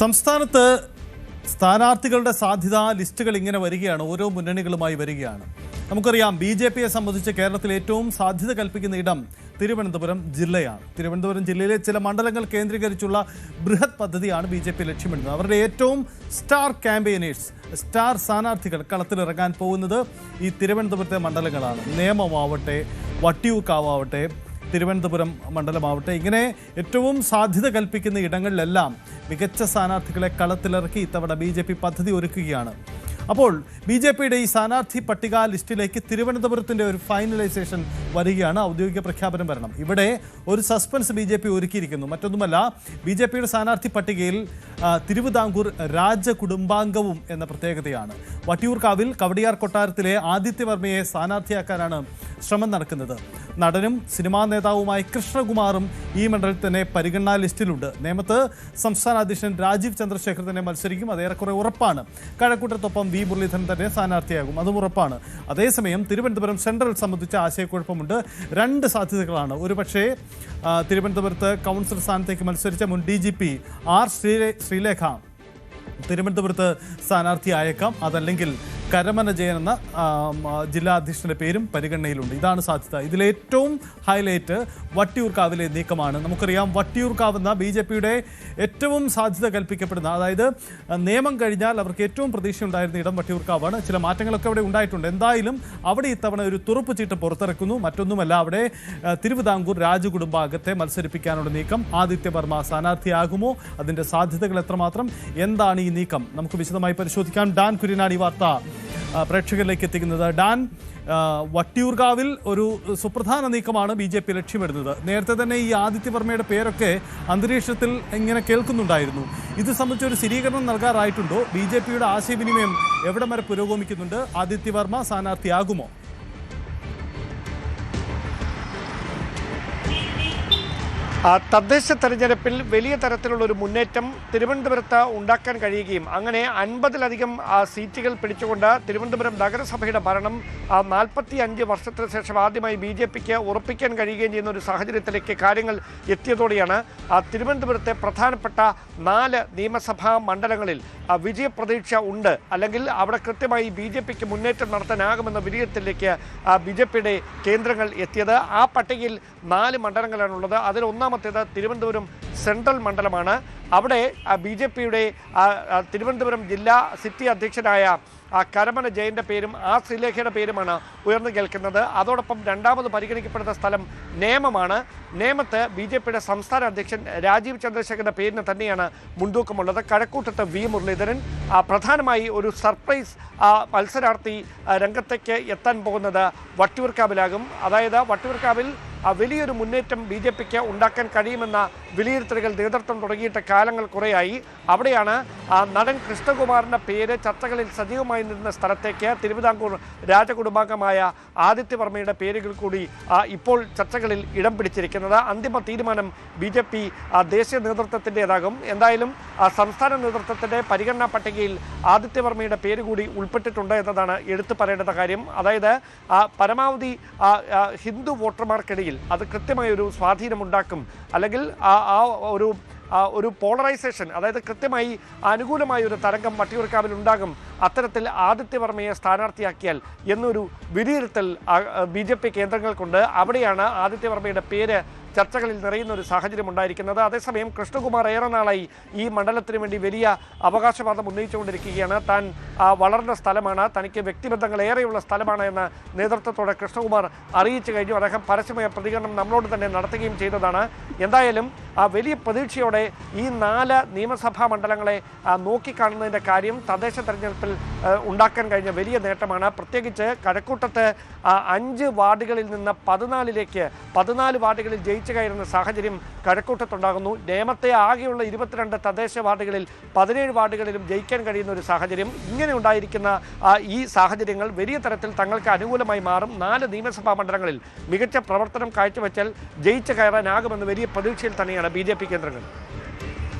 സംസ്ഥാനത്ത് സ്ഥാനാർത്ഥികളുടെ സാധ്യതാ ലിസ്റ്റുകൾ ഇങ്ങനെ വരികയാണ്, ഓരോ മുന്നണികളുമായി വരികയാണ്. നമുക്കറിയാം, BJPയെ സംബന്ധിച്ച് കേരളത്തിൽ ഏറ്റവും സാധ്യത കൽപ്പിക്കുന്ന ഇടം തിരുവനന്തപുരം ജില്ലയാണ്. തിരുവനന്തപുരം ജില്ലയിലെ ചില മണ്ഡലങ്ങൾ കേന്ദ്രീകരിച്ചുള്ള ബൃഹത് പദ്ധതിയാണ് BJP ലക്ഷ്യമിടുന്നത്. അവരുടെ ഏറ്റവും സ്റ്റാർ ക്യാമ്പയിനേഴ്സ്, സ്റ്റാർ സ്ഥാനാർത്ഥികൾ കളത്തിലിറങ്ങാൻ പോകുന്നത് ഈ തിരുവനന്തപുരത്തെ മണ്ഡലങ്ങളാണ്. നേമമാവട്ടെ, വട്ടിയൂർക്കാവട്ടെ, തിരുവനന്തപുരം മണ്ഡലമാവട്ടെ, ഇങ്ങനെ ഏറ്റവും സാധ്യത കൽപ്പിക്കുന്ന ഇടങ്ങളിലെല്ലാം മികച്ച സ്ഥാനാർത്ഥികളെ കളത്തിലിറക്കി ഇത്തവണ BJP പദ്ധതി ഒരുക്കുകയാണ്. അപ്പോൾ BJPയുടെ ഈ സ്ഥാനാർത്ഥി പട്ടിക ലിസ്റ്റിലേക്ക് തിരുവനന്തപുരത്തിൻ്റെ ഒരു ഫൈനലൈസേഷൻ വരികയാണ്. ഔദ്യോഗിക പ്രഖ്യാപനം വരണം. ഇവിടെ ഒരു സസ്പെൻസ് BJP ഒരുക്കിയിരിക്കുന്നു. മറ്റൊന്നുമല്ല, BJPയുടെ സ്ഥാനാർത്ഥി പട്ടികയിൽ തിരുവിതാംകൂർ രാജകുടുംബാംഗവും എന്ന പ്രത്യേകതയാണ്. വട്ടിയൂർക്കാവിൽ കവടിയാർ കൊട്ടാരത്തിലെ ആദിത്യവർമ്മയെ സ്ഥാനാർത്ഥിയാക്കാനാണ് ശ്രമം നടക്കുന്നത്. നടനും സിനിമാ നേതാവുമായ കൃഷ്ണകുമാറും ഈ മണ്ഡലത്തിൽ തന്നെ പരിഗണനാ ലിസ്റ്റിലുണ്ട്. നേമത്ത് സംസ്ഥാന അധ്യക്ഷൻ രാജീവ് ചന്ദ്രശേഖർ തന്നെ മത്സരിക്കും, അത് ഏറെക്കുറെ ഉറപ്പാണ്. കഴക്കൂട്ടത്തൊപ്പം V മുരളീധരൻ തന്നെ സ്ഥാനാർത്ഥിയാകും, അതും ഉറപ്പാണ്. അതേസമയം തിരുവനന്തപുരം സെൻട്രൽ സംബന്ധിച്ച ആശയക്കുഴപ്പമുണ്ട്. രണ്ട് സാധ്യതകളാണ്. ഒരുപക്ഷേ തിരുവനന്തപുരത്ത് കൗൺസിലർ സ്ഥാനത്തേക്ക് മത്സരിച്ച മുൻ DGP R ശ്രീലേഖ തിരുവനന്തപുരത്ത് സ്ഥാനാർത്ഥിയായേക്കാം. അതല്ലെങ്കിൽ കരമന ജയൻ എന്ന ജില്ലാ അധ്യക്ഷന്റെ പേരും പരിഗണനയിലുണ്ട്. ഇതാണ് സാധ്യത. ഇതിലേറ്റവും ഹൈലൈറ്റ് വട്ടിയൂർക്കാവിലെ നീക്കമാണ്. നമുക്കറിയാം, വട്ടിയൂർക്കാവ് എന്ന BJPയുടെ ഏറ്റവും സാധ്യത കൽപ്പിക്കപ്പെടുന്ന, അതായത് നിയമം കഴിഞ്ഞാൽ അവർക്ക് ഏറ്റവും പ്രതീക്ഷയുണ്ടായിരുന്ന ഇടം വട്ടിയൂർക്കാവാണ്. ചില മാറ്റങ്ങളൊക്കെ അവിടെ ഉണ്ടായിട്ടുണ്ട്. എന്തായാലും അവിടെ ഇത്തവണ ഒരു തുറപ്പ് ചീട്ട് പുറത്തിറക്കുന്നു. മറ്റൊന്നുമല്ല, അവിടെ തിരുവിതാംകൂർ രാജകുടുംബാംഗത്തെ മത്സരിപ്പിക്കാനുള്ള നീക്കം. ആദിത്യവർമ്മ സ്ഥാനാർത്ഥിയാകുമോ? അതിൻ്റെ സാധ്യതകൾ എത്രമാത്രം? എന്താണ് ഈ നീക്കം? നമുക്ക് വിശദമായി പരിശോധിക്കാം. ഡാൻ കുര്യനാണ് ഈ വാർത്ത പ്രേക്ഷകരിലേക്ക് എത്തിക്കുന്നത്. ഡാൻ, വട്ടിയൂർക്കാവിൽ ഒരു സുപ്രധാന നീക്കമാണ് BJP ലക്ഷ്യമിടുന്നത്. നേരത്തെ തന്നെ ഈ ആദിത്യവർമ്മയുടെ പേരൊക്കെ അന്തരീക്ഷത്തിൽ ഇങ്ങനെ കേൾക്കുന്നുണ്ടായിരുന്നു. ഇത് സംബന്ധിച്ചൊരു സ്ഥിരീകരണം നൽകാറായിട്ടുണ്ടോ? BJPയുടെ ആശയവിനിമയം എവിടം വരെ പുരോഗമിക്കുന്നുണ്ട്? ആദിത്യവർമ്മ സ്ഥാനാർത്ഥിയാകുമോ? തദ്ദേശ തെരഞ്ഞെടുപ്പിൽ വലിയ തരത്തിലുള്ള ഒരു മുന്നേറ്റം തിരുവനന്തപുരത്ത് ഉണ്ടാക്കാൻ കഴിയുകയും അങ്ങനെ 50-ലധികം സീറ്റുകൾ പിടിച്ചുകൊണ്ട് തിരുവനന്തപുരം നഗരസഭയുടെ ഭരണം 45 വർഷത്തിന് ശേഷം ആദ്യമായി BJPക്ക് ഉറപ്പിക്കാൻ കഴിയുകയും ചെയ്യുന്ന ഒരു സാഹചര്യത്തിലേക്ക് കാര്യങ്ങൾ എത്തിയതോടെയാണ് തിരുവനന്തപുരത്തെ പ്രധാനപ്പെട്ട 4 നിയമസഭാ മണ്ഡലങ്ങളിൽ വിജയപ്രതീക്ഷ ഉണ്ട്, അല്ലെങ്കിൽ അവിടെ കൃത്യമായി BJPക്ക് മുന്നേറ്റം നടത്താനാകുമെന്ന വിലയിരുത്തലിലേക്ക് BJPയുടെ കേന്ദ്രങ്ങൾ എത്തിയത്. ആ പട്ടികയിൽ 4 മണ്ഡലങ്ങളാണുള്ളത്. അതിൽ ഒന്നാമത്തേത് തിരുവനന്തപുരം സെൻട്രൽ മണ്ഡലമാണ്. അവിടെ BJPയുടെ തിരുവനന്തപുരം ജില്ലാ സിറ്റി അധ്യക്ഷനായ കരമന ജയന്റെ പേരും ശ്രീലേഖയുടെ പേരുമാണ് ഉയർന്നു കേൾക്കുന്നത്. അതോടൊപ്പം രണ്ടാമത് പരിഗണിക്കപ്പെടുന്ന സ്ഥലം നേമമാണ്. നേമത്ത് BJPയുടെ സംസ്ഥാന അധ്യക്ഷൻ രാജീവ് ചന്ദ്രശേഖരന്റെ പേരിന് തന്നെയാണ് മുൻതൂക്കമുള്ളത്. കഴക്കൂട്ടത്ത് V മുരളീധരൻ. പ്രധാനമായി ഒരു സർപ്രൈസ് മത്സരാർത്ഥി രംഗത്തേക്ക് എത്താൻ പോകുന്നത് വട്ടിയൂർക്കാവിലാകും. അതായത് വട്ടിയൂർക്കാവിൽ വലിയൊരു മുന്നേറ്റം BJPക്ക് ഉണ്ടാക്കാൻ കഴിയുമെന്ന വിലയിരുത്തലുകൾ നേതൃത്വം തുടങ്ങിയിട്ട് കാലങ്ങൾ കുറേയായി. അവിടെയാണ് നടൻ കൃഷ്ണകുമാറിൻ്റെ പേര് ചർച്ചകളിൽ സജീവമായി നിന്ന സ്ഥലത്തേക്ക് തിരുവിതാംകൂർ രാജകുടുംബാംഗമായ ആദിത്യവർമ്മയുടെ പേരുകൾ കൂടി ഇപ്പോൾ ചർച്ചകളിൽ ഇടം പിടിച്ചിരിക്കുന്നത്. അന്തിമ തീരുമാനം BJP ദേശീയ നേതൃത്വത്തിൻ്റെതാകും. എന്തായാലും സംസ്ഥാന നേതൃത്വത്തിൻ്റെ പരിഗണനാ പട്ടികയിൽ ആദിത്യവർമ്മയുടെ പേര് കൂടി ഉൾപ്പെട്ടിട്ടുണ്ട് എന്നതാണ് എടുത്തു പറയേണ്ട കാര്യം. അതായത് പരമാവധി ഹിന്ദു വോട്ടർമാർക്കിടയിൽ അത് കൃത്യമായ ഒരു സ്വാധീനമുണ്ടാക്കും, അല്ലെങ്കിൽ ഒരു പോളറൈസേഷൻ, അതായത് കൃത്യമായി അനുകൂലമായ ഒരു തരംഗം വട്ടിയൂർക്കാവിൽ ഉണ്ടാകും. അത്തരത്തിൽ ആദിത്യവർമ്മയെ സ്ഥാനാർത്ഥിയാക്കിയാൽ എന്നൊരു വിലയിരുത്തൽ BJP കേന്ദ്രങ്ങൾക്കുണ്ട്. അവിടെയാണ് ആദിത്യവർമ്മയുടെ പേര് ചർച്ചകളിൽ നിറയുന്ന ഒരു സാഹചര്യം ഉണ്ടായിരിക്കുന്നത്. അതേസമയം കൃഷ്ണകുമാർ ഏറെ നാളായി ഈ മണ്ഡലത്തിന് വേണ്ടി വലിയ അവകാശവാദം ഉന്നയിച്ചുകൊണ്ടിരിക്കുകയാണ്. താൻ വളർന്ന സ്ഥലമാണ്, തനിക്ക് വ്യക്തിബന്ധങ്ങൾ ഏറെയുള്ള സ്ഥലമാണ് എന്ന് നേതൃത്വത്തോടെ കൃഷ്ണകുമാർ അറിയിച്ചു കഴിഞ്ഞു. അദ്ദേഹം പരസ്യമായ പ്രതികരണം നമ്മളോട് തന്നെ നടത്തുകയും ചെയ്തതാണ്. എന്തായാലും വലിയ പ്രതീക്ഷയോടെ ഈ 4 നിയമസഭാ മണ്ഡലങ്ങളെ നോക്കിക്കാണുന്നതിൻ്റെ കാര്യം തദ്ദേശ തെരഞ്ഞെടുപ്പിൽ ഉണ്ടാക്കാൻ കഴിഞ്ഞ വലിയ നേട്ടമാണ്. പ്രത്യേകിച്ച് കഴക്കൂട്ടത്ത് 5 വാർഡുകളിൽ നിന്ന് 14 വാർഡുകളിൽ ജയിച്ചു കയറുന്ന സാഹചര്യം കഴക്കൂട്ടത്തുണ്ടാകുന്നു. നേമത്തെ ആകെയുള്ള 22 തദ്ദേശ വാർഡുകളിൽ 17 വാർഡുകളിലും ജയിക്കാൻ കഴിയുന്ന ഒരു സാഹചര്യം. ഇങ്ങനെ ഉണ്ടായിരിക്കുന്ന ഈ സാഹചര്യങ്ങൾ വലിയ തരത്തിൽ തങ്ങൾക്ക് അനുകൂലമായി മാറും. 4 നിയമസഭാ മണ്ഡലങ്ങളിൽ മികച്ച പ്രവർത്തനം കാഴ്ചവെച്ചാൽ ജയിച്ചു കയറാനാകുമെന്ന് വലിയ പ്രതീക്ഷയിൽ തന്നെയാണ് BJP കേന്ദ്രങ്ങൾ.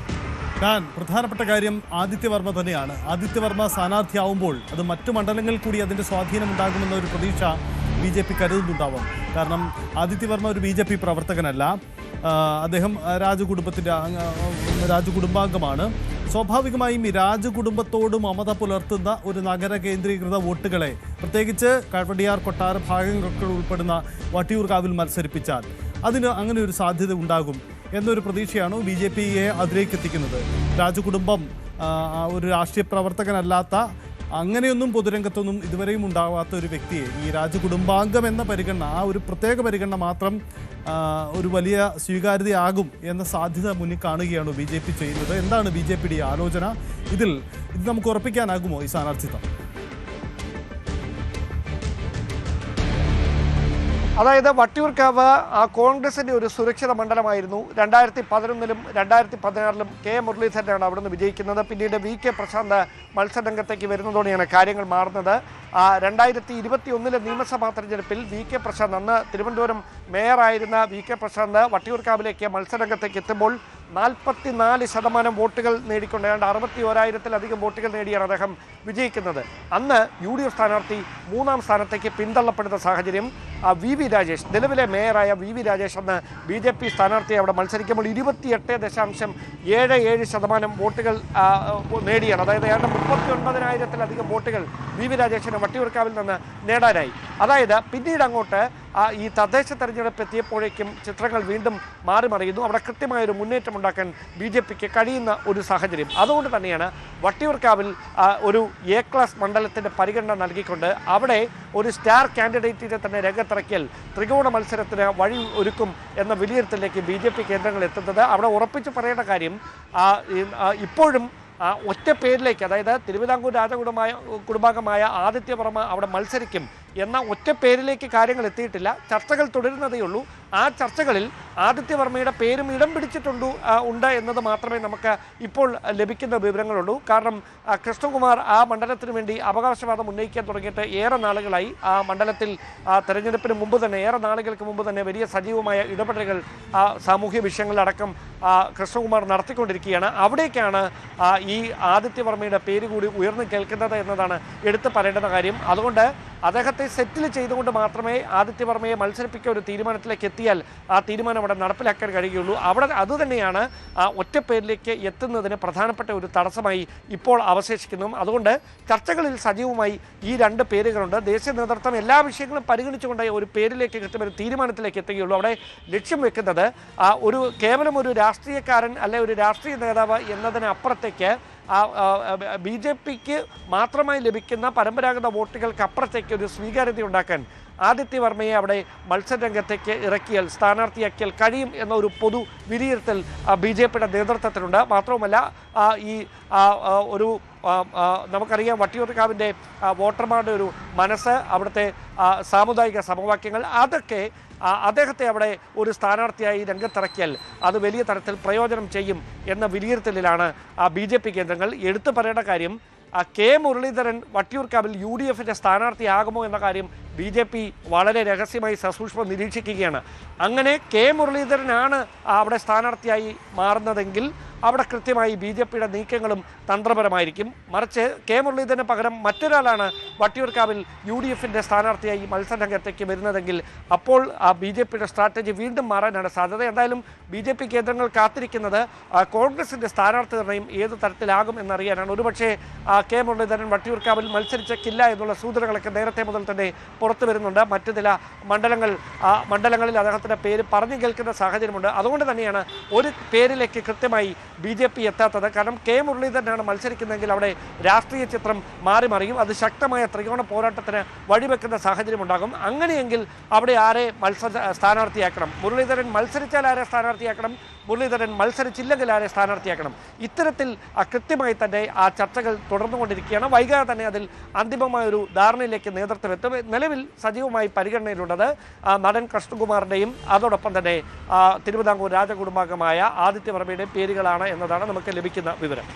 പ്രധാനപ്പെട്ട കാര്യം ആദിത്യവർമ്മ തന്നെയാണ്. ആദിത്യവർമ്മ സ്ഥാനാർത്ഥിയാവുമ്പോൾ അത് മറ്റു മണ്ഡലങ്ങളിൽ കൂടി അതിൻ്റെ സ്വാധീനം ഉണ്ടാകുമെന്ന ഒരു പ്രതീക്ഷ BJP കരുതുന്നുണ്ടാവും. കാരണം ആദിത്യവർമ്മ ഒരു BJP പ്രവർത്തകനല്ല, അദ്ദേഹം രാജകുടുംബാംഗമാണ്. സ്വാഭാവികമായും ഈ രാജകുടുംബത്തോട് മമത പുലർത്തുന്ന ഒരു നഗര കേന്ദ്രീകൃത വോട്ടുകളെ, പ്രത്യേകിച്ച് കവടിയാർ കൊട്ടാര ഭാഗങ്ങൾ ഉൾപ്പെടുന്ന വട്ടിയൂർക്കാവിൽ മത്സരിപ്പിച്ചാൽ അതിന് അങ്ങനെ ഒരു സാധ്യത ഉണ്ടാകും എന്നൊരു പ്രതീക്ഷയാണ് BJP-യെ അതിലേക്ക് എത്തിക്കുന്നത്. രാജകുടുംബം ഒരു രാഷ്ട്രീയ പ്രവർത്തകനല്ലാത്ത, അങ്ങനെയൊന്നും പൊതുരംഗത്തൊന്നും ഇതുവരെയും ഉണ്ടാവാത്ത ഒരു വ്യക്തിയെ ഈ രാജകുടുംബാംഗം എന്ന പരിഗണന, ആ ഒരു പ്രത്യേക പരിഗണന മാത്രം ഒരു വലിയ സ്വീകാര്യതയാകും എന്ന സാധ്യത മുന്നിൽ കാണുകയാണ് BJP ചെയ്യുന്നത്. എന്താണ് BJP-യുടെ ആലോചന? ഇത് നമുക്ക് ഉറപ്പിക്കാനാകുമോ ഈ സ്ഥാനാർത്ഥിത്വം? അതായത് വട്ടിയൂർക്കാവ് കോൺഗ്രസിന്റെ ഒരു സുരക്ഷിത മണ്ഡലമായിരുന്നു. 2011-ലും 2016-ലും കെ മുരളീധരനാണ് അവിടുന്ന് വിജയിക്കുന്നത്. പിന്നീട് VK പ്രശാന്ത് മത്സരരംഗത്തേക്ക് വരുന്നതോടെയാണ് കാര്യങ്ങൾ മാറുന്നത്. 2021-ലെ നിയമസഭാ തെരഞ്ഞെടുപ്പിൽ VK പ്രശാന്ത്, അന്ന് തിരുവനന്തപുരം മേയറായിരുന്ന VK പ്രശാന്ത് വട്ടിയൂർക്കാവിലേക്ക് മത്സരരംഗത്തേക്ക് എത്തുമ്പോൾ 44% വോട്ടുകൾ നേടിക്കൊണ്ട്, ഏതാണ്ട് 61,000-ലധികം വോട്ടുകൾ നേടിയാണ് അദ്ദേഹം വിജയിക്കുന്നത്. അന്ന് UDF സ്ഥാനാർത്ഥി 3-ാം സ്ഥാനത്തേക്ക് പിന്തള്ളപ്പെടുന്ന സാഹചര്യം. VV രാജേഷ്, നിലവിലെ മേയറായ VV രാജേഷ് അന്ന് BJP സ്ഥാനാർത്ഥിയെ അവിടെ മത്സരിക്കുമ്പോൾ 28.77% വോട്ടുകൾ നേടിയാണ്. അതായത് ഏതാണ്ട് 39,000-ലധികം വോട്ടുകൾ VV രാജേഷിന് വട്ടിയൂർക്കാവിൽ നിന്ന് നേടാനായി. അതായത് പിന്നീട് അങ്ങോട്ട് ഈ തദ്ദേശ തെരഞ്ഞെടുപ്പ് എത്തിയപ്പോഴേക്കും ചിത്രങ്ങൾ വീണ്ടും മാറി മറിയുന്നു. അവിടെ കൃത്യമായൊരു മുന്നേറ്റം ഉണ്ടാക്കാൻ BJP-ക്ക് കഴിയുന്ന ഒരു സാഹചര്യം. അതുകൊണ്ട് തന്നെയാണ് വട്ടിയൂർക്കാവിൽ ഒരു A ക്ലാസ് മണ്ഡലത്തിൻ്റെ പരിഗണന നൽകിക്കൊണ്ട് അവിടെ ഒരു സ്റ്റാർ കാൻഡിഡേറ്റിനെ തന്നെ രംഗത്തിറക്കിയാൽ ത്രികോണ മത്സരത്തിന് വഴി ഒരുക്കും എന്ന വിലയിരുത്തലിലേക്ക് BJP കേന്ദ്രങ്ങൾ എത്തുന്നത്. അവിടെ ഉറപ്പിച്ച് പറയേണ്ട കാര്യം, ഇപ്പോഴും ഒറ്റ പേരിലേക്ക്, അതായത് തിരുവിതാംകൂർ കുടുംബാംഗമായ ആദിത്യവർമ്മ അവിടെ മത്സരിക്കും എന്ന ഒറ്റ പേരിലേക്ക് കാര്യങ്ങൾ എത്തിയിട്ടില്ല. ചർച്ചകൾ തുടരുന്നതേ ഉള്ളൂ. ആ ചർച്ചകളിൽ ആദിത്യവർമ്മയുടെ പേരും ഇടം ഉണ്ട് എന്നത് മാത്രമേ നമുക്ക് ഇപ്പോൾ ലഭിക്കുന്ന വിവരങ്ങളുള്ളൂ. കാരണം കൃഷ്ണകുമാർ ആ മണ്ഡലത്തിന് വേണ്ടി അവകാശവാദം ഉന്നയിക്കാൻ തുടങ്ങിയിട്ട് ഏറെ നാളുകളായി. ആ മണ്ഡലത്തിൽ തെരഞ്ഞെടുപ്പിന് മുമ്പ് തന്നെ, ഏറെ നാളുകൾക്ക് മുമ്പ് തന്നെ വലിയ സജീവമായ ഇടപെടലുകൾ സാമൂഹ്യ വിഷയങ്ങളിലടക്കം കൃഷ്ണകുമാർ നടത്തിക്കൊണ്ടിരിക്കുകയാണ്. അവിടേക്കാണ് ഈ ആദിത്യവർമ്മയുടെ പേര് കൂടി ഉയർന്നു കേൾക്കുന്നത് എന്നതാണ് എടുത്തു പറയേണ്ടുന്ന കാര്യം. അതുകൊണ്ട് അദ്ദേഹത്തെ സെറ്റിൽ ചെയ്തുകൊണ്ട് മാത്രമേ ആദിത്യവർമ്മയെ മത്സരിപ്പിക്കുക ഒരു തീരുമാനത്തിലേക്ക് എത്തിയാൽ ആ തീരുമാനം അവിടെ നടപ്പിലാക്കാൻ കഴിയുകയുള്ളൂ. അവിടെ അതുതന്നെയാണ് ഒറ്റപ്പേരിലേക്ക് എത്തുന്നതിന് പ്രധാനപ്പെട്ട ഒരു തടസ്സമായി ഇപ്പോൾ അവശേഷിക്കുന്നു. അതുകൊണ്ട് ചർച്ചകളിൽ സജീവമായി ഈ 2 പേരുകളുണ്ട്. ദേശീയ നേതൃത്വം എല്ലാ വിഷയങ്ങളും പരിഗണിച്ചുകൊണ്ട് ഒരു പേരിലേക്ക് കൃത്യം ഒരു തീരുമാനത്തിലേക്ക് എത്തുകയുള്ളൂ. അവിടെ ലക്ഷ്യം വെക്കുന്നത് കേവലം ഒരു രാഷ്ട്രീയക്കാരൻ അല്ലെ ഒരു രാഷ്ട്രീയ നേതാവ് എന്നതിനപ്പുറത്തേക്ക് BJP-ക്ക് മാത്രമായി ലഭിക്കുന്ന പരമ്പരാഗത വോട്ടുകൾക്ക് അപ്പുറത്തേക്ക് ഒരു സ്വീകാര്യത ഉണ്ടാക്കാൻ ആദിത്യവർമ്മയെ അവിടെ മത്സരരംഗത്തേക്ക് ഇറക്കിയാൽ, സ്ഥാനാർത്ഥിയാക്കിയാൽ കഴിയും എന്ന ഒരു പൊതു വിലയിരുത്തൽ BJP-യുടെ നേതൃത്വത്തിലുണ്ട്. മാത്രവുമല്ല നമുക്കറിയാം വട്ടിയൂർക്കാവിൻ്റെ വോട്ടർമാരുടെ ഒരു മനസ്സ്, അവിടുത്തെ സാമുദായിക സമവാക്യങ്ങൾ, അതൊക്കെ അദ്ദേഹത്തെ അവിടെ ഒരു സ്ഥാനാർത്ഥിയായി രംഗത്തിറക്കിയാൽ അത് വലിയ തരത്തിൽ പ്രയോജനം ചെയ്യും എന്ന വിലയിരുത്തലിലാണ് BJP കേന്ദ്രങ്ങൾ. എടുത്തു പറയേണ്ട കാര്യം, കെ മുരളീധരൻ വട്ടിയൂർക്കാവിൽ UDF-ന്റെ സ്ഥാനാർത്ഥിയാകുമോ എന്ന കാര്യം BJP വളരെ രഹസ്യമായി സസൂക്ഷ്മം നിരീക്ഷിക്കുകയാണ്. അങ്ങനെ കെ മുരളീധരനാണ് അവിടെ സ്ഥാനാർത്ഥിയായി മാറുന്നതെങ്കിൽ അവിടെ കൃത്യമായി BJP-യുടെ നീക്കങ്ങളും തന്ത്രപരമായിരിക്കും. മറിച്ച് കെ മുരളീധരന് പകരം മറ്റൊരാളാണ് വട്ടിയൂർക്കാവിൽ UDF-ന്റെ സ്ഥാനാർത്ഥിയായി മത്സരരംഗത്തേക്ക് വരുന്നതെങ്കിൽ അപ്പോൾ BJP-യുടെ സ്ട്രാറ്റജി വീണ്ടും മാറാനാണ് സാധ്യത. എന്തായാലും BJP കേന്ദ്രങ്ങൾ കാത്തിരിക്കുന്നത് കോൺഗ്രസിൻ്റെ സ്ഥാനാർത്ഥി നിർണ്ണയം ഏത് തരത്തിലാകും എന്നറിയാനാണ്. ഒരുപക്ഷേ കെ മുരളീധരൻ വട്ടിയൂർക്കാവിൽ മത്സരിച്ചേക്കില്ല എന്നുള്ള സൂചനകളൊക്കെ നേരത്തെ മുതൽ തന്നെ പുറത്തു വരുന്നുണ്ട്. മറ്റു ചില മണ്ഡലങ്ങളിൽ അദ്ദേഹത്തിൻ്റെ പേര് പറഞ്ഞു കേൾക്കുന്ന സാഹചര്യമുണ്ട്. അതുകൊണ്ട് തന്നെയാണ് ഒരു പേരിലേക്ക് കൃത്യമായി BJP എത്താത്തത്. കാരണം കെ മുരളീധരനാണ് മത്സരിക്കുന്നതെങ്കിൽ അവിടെ രാഷ്ട്രീയ ചിത്രം മാറി മറിയും. അത് ശക്തമായ ത്രികോണ പോരാട്ടത്തിന് വഴിവെക്കുന്ന സാഹചര്യമുണ്ടാകും. അങ്ങനെയെങ്കിൽ അവിടെ ആരെ സ്ഥാനാർത്ഥിയാക്കണം? മുരളീധരൻ മത്സരിച്ചാൽ ആരെ സ്ഥാനാർത്ഥിയാക്കണം? മുരളീധരൻ മത്സരിച്ചില്ലെങ്കിൽ ആരെ സ്ഥാനാർത്ഥിയാക്കണം? ഇത്തരത്തിൽ കൃത്യമായി തന്നെ ആ ചർച്ചകൾ തുടർന്നുകൊണ്ടിരിക്കുകയാണ്. വൈകാതെ തന്നെ അതിൽ അന്തിമമായൊരു ധാരണയിലേക്ക് നേതൃത്വം എത്തും. നിലവിൽ സജീവമായി പരിഗണനയിലുള്ളത് നടൻ കൃഷ്ണകുമാറിൻ്റെയും അതോടൊപ്പം തന്നെ തിരുവിതാംകൂർ രാജകുടുംബാംഗമായ ആദിത്യവർമ്മയുടെയും പേരുകളാണ് എന്നതാണ് നമുക്ക് ലഭിക്കുന്ന വിവരം.